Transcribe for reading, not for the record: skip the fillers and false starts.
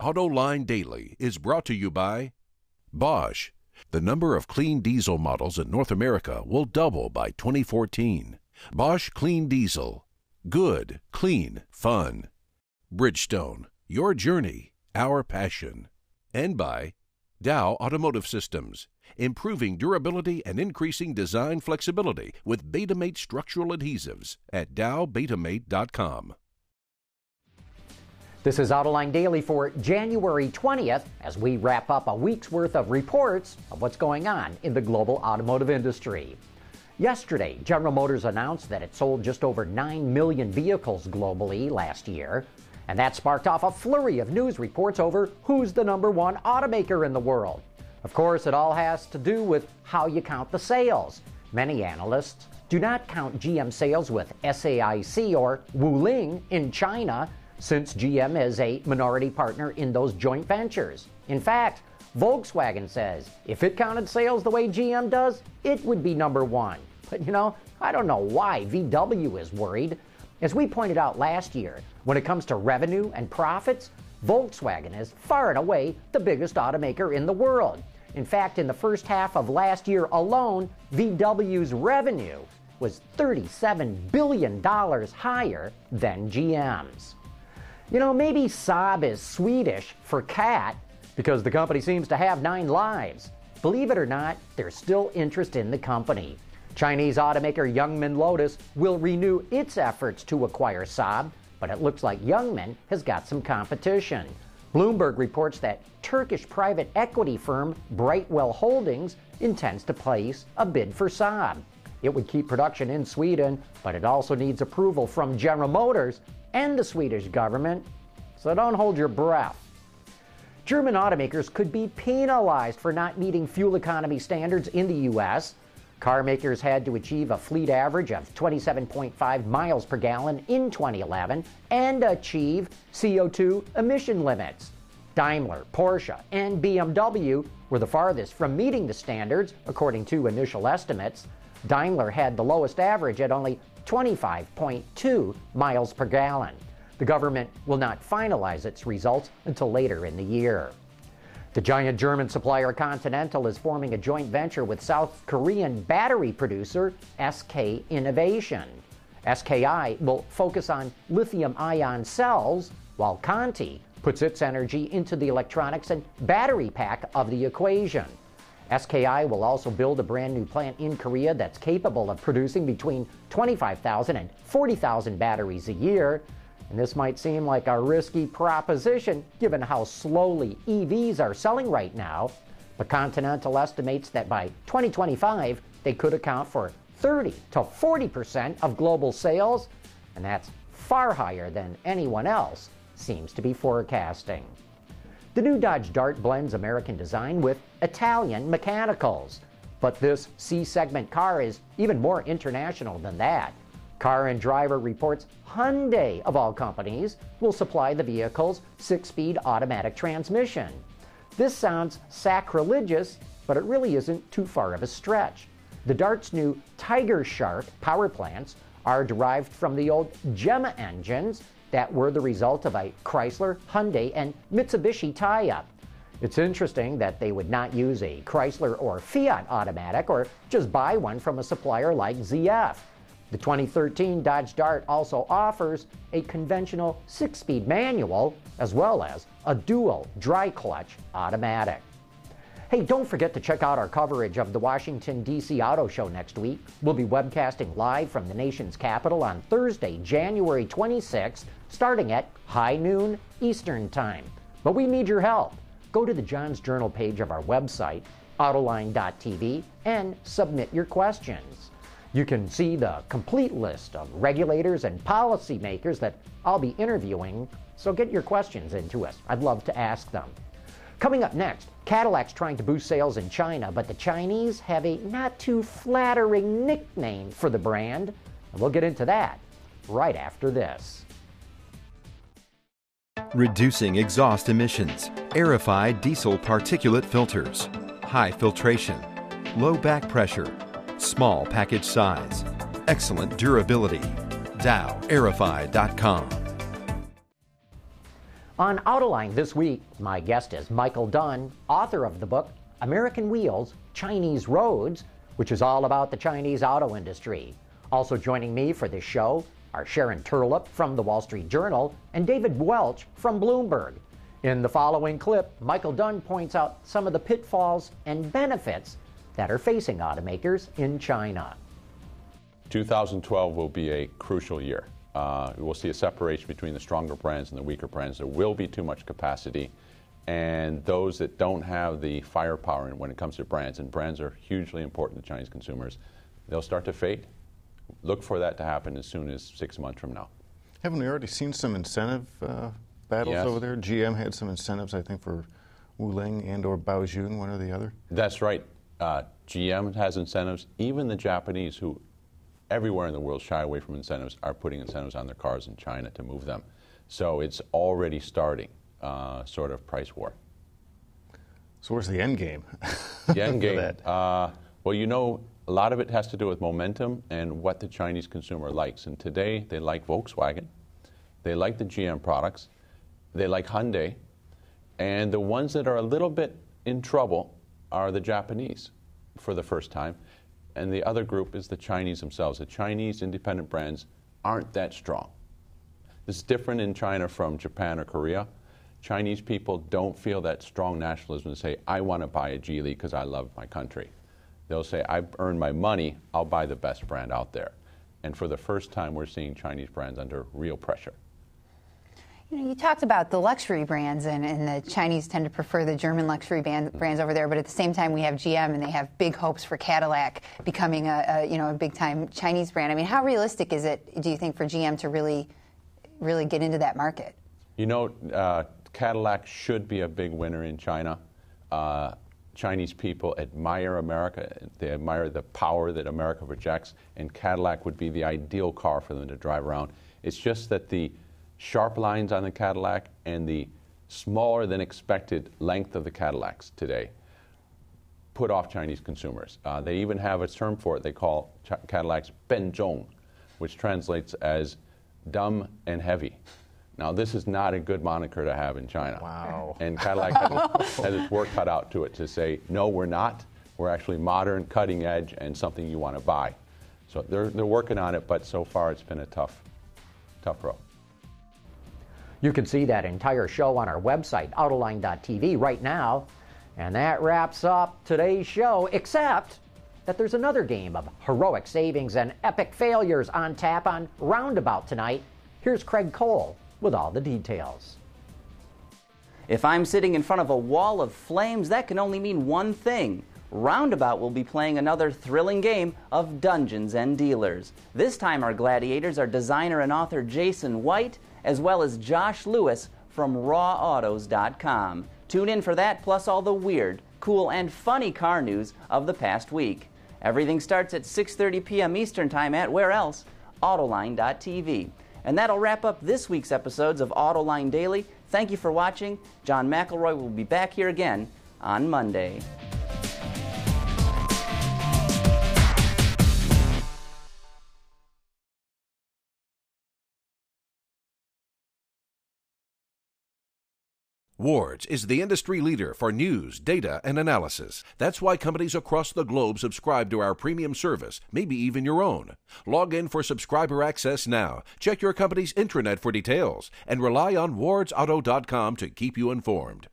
Autoline Daily is brought to you by Bosch. The number of clean diesel models in North America will double by 2014. Bosch Clean Diesel. Good, clean, fun. Bridgestone. Your journey, our passion. And by Dow Automotive Systems. Improving durability and increasing design flexibility with Betamate structural adhesives at dowbetamate.com. This is Autoline Daily for January 20th as we wrap up a week's worth of reports of what's going on in the global automotive industry. Yesterday, General Motors announced that it sold just over 9 million vehicles globally last year, and that sparked off a flurry of news reports over who's the #1 automaker in the world. Of course, it all has to do with how you count the sales. Many analysts do not count GM sales with SAIC or Wuling in China, since GM is a minority partner in those joint ventures. In fact, Volkswagen says if it counted sales the way GM does, it would be #1. But I don't know why VW is worried. As we pointed out last year, when it comes to revenue and profits, Volkswagen is far and away the biggest automaker in the world. In fact, in the first half of last year alone, VW's revenue was $37 billion higher than GM's. Maybe Saab is Swedish for cat because the company seems to have 9 lives. Believe it or not, there's still interest in the company. Chinese automaker Youngman Lotus will renew its efforts to acquire Saab, but it looks like Youngman has got some competition. Bloomberg reports that Turkish private equity firm Brightwell Holdings intends to place a bid for Saab. It would keep production in Sweden, but it also needs approval from General Motors and the Swedish government, so don't hold your breath. German automakers could be penalized for not meeting fuel economy standards in the U.S. Car makers had to achieve a fleet average of 27.5 miles per gallon in 2011 and achieve CO2 emission limits. Daimler, Porsche, and BMW were the farthest from meeting the standards, according to initial estimates. Daimler had the lowest average at only 25.2 miles per gallon. The government will not finalize its results until later in the year. The giant German supplier Continental is forming a joint venture with South Korean battery producer SK Innovation. SKI will focus on lithium-ion cells, while Conti puts its energy into the electronics and battery pack of the equation. SKI will also build a brand new plant in Korea that's capable of producing between 25,000 and 40,000 batteries a year. And this might seem like a risky proposition given how slowly EVs are selling right now, but Continental estimates that by 2025 they could account for 30 to 40% of global sales, and that's far higher than anyone else seems to be forecasting. The new Dodge Dart blends American design with Italian mechanicals, but this C-segment car is even more international than that. Car and Driver reports Hyundai, of all companies, will supply the vehicle's 6-speed automatic transmission. This sounds sacrilegious, but it really isn't too far of a stretch. The Dart's new Tiger Shark power plants are derived from the old Gemma engines that were the result of a Chrysler, Hyundai, and Mitsubishi tie-up. It's interesting that they would not use a Chrysler or Fiat automatic or just buy one from a supplier like ZF. The 2013 Dodge Dart also offers a conventional 6-speed manual as well as a dual dry clutch automatic. Hey, don't forget to check out our coverage of the Washington, D.C. Auto Show next week. We'll be webcasting live from the nation's capital on Thursday, January 26th, starting at high noon Eastern Time. But we need your help. Go to the John's Journal page of our website, autoline.tv, and submit your questions. You can see the complete list of regulators and policymakers that I'll be interviewing, so get your questions into us. I'd love to ask them. Coming up next, Cadillac's trying to boost sales in China, but the Chinese have a not too flattering nickname for the brand. And we'll get into that right after this. Reducing exhaust emissions, aerified diesel particulate filters, high filtration, low back pressure, small package size, excellent durability. DowAerify.com. On Autoline this week, my guest is Michael Dunn, author of the book American Wheels, Chinese Roads, which is all about the Chinese auto industry. Also joining me for this show are Sharon Turlip from the Wall Street Journal and David Welch from Bloomberg. In the following clip, Michael Dunn points out some of the pitfalls and benefits that are facing automakers in China. 2012 will be a crucial year. We'll see a separation between the stronger brands and the weaker brands. There will be too much capacity, and those that don't have the firepower when it comes to brands, and brands are hugely important to Chinese consumers, they'll start to fade. Look for that to happen as soon as 6 months from now. Haven't we already seen some incentive battles over there? GM had some incentives, I think, for Wuling and or Baojun, one or the other. That's right. GM has incentives. Even the Japanese, who everywhere in the world shy away from incentives, are putting incentives on their cars in China to move them. So it's already starting, sort of price war. So where's the end game? The end game, well, you know, a lot of it has to do with momentum and what the Chinese consumer likes. And today, they like Volkswagen, they like the GM products, they like Hyundai, and the ones that are a little bit in trouble are the Japanese for the first time. And the other group is the Chinese themselves. The Chinese independent brands aren't that strong. This is different in China from Japan or Korea. Chinese people don't feel that strong nationalism to say, I want to buy a Geely because I love my country. They'll say, I've earned my money, I'll buy the best brand out there. And for the first time, we're seeing Chinese brands under real pressure. You know, you talked about the luxury brands, and the Chinese tend to prefer the German luxury brands over there. But at the same time, we have GM, and they have big hopes for Cadillac becoming a big-time Chinese brand. I mean, how realistic is it, do you think, for GM to really get into that market? You know, Cadillac should be a big winner in China. Chinese people admire America. They admire the power that America projects, and Cadillac would be the ideal car for them to drive around. It's just that the sharp lines on the Cadillac and the smaller than expected length of the Cadillacs today put off Chinese consumers. They even have a term for it. They call Cadillacs benzhong, which translates as dumb and heavy. Now, this is not a good moniker to have in China. Wow. And Cadillac has its work cut out to it to say, no, we're not. We're actually modern, cutting edge, and something you want to buy. So they're working on it, but so far it's been a tough road. You can see that entire show on our website, Autoline.tv, right now. And that wraps up today's show, except that there's another game of heroic savings and epic failures on tap on Roundabout tonight. Here's Craig Cole with all the details. If I'm sitting in front of a wall of flames, that can only mean one thing. Roundabout will be playing another thrilling game of Dungeons and Dealers. This time our gladiators are designer and author Jason White, as well as Josh Lewis from rawautos.com. Tune in for that, plus all the weird, cool, and funny car news of the past week. Everything starts at 6:30 p.m. Eastern Time at where else? Autoline.tv. And that'll wrap up this week's episodes of Autoline Daily. Thank you for watching. John McElroy will be back here again on Monday. Ward's is the industry leader for news, data, and analysis. That's why companies across the globe subscribe to our premium service, maybe even your own. Log in for subscriber access now. Check your company's intranet for details and rely on wardsauto.com to keep you informed.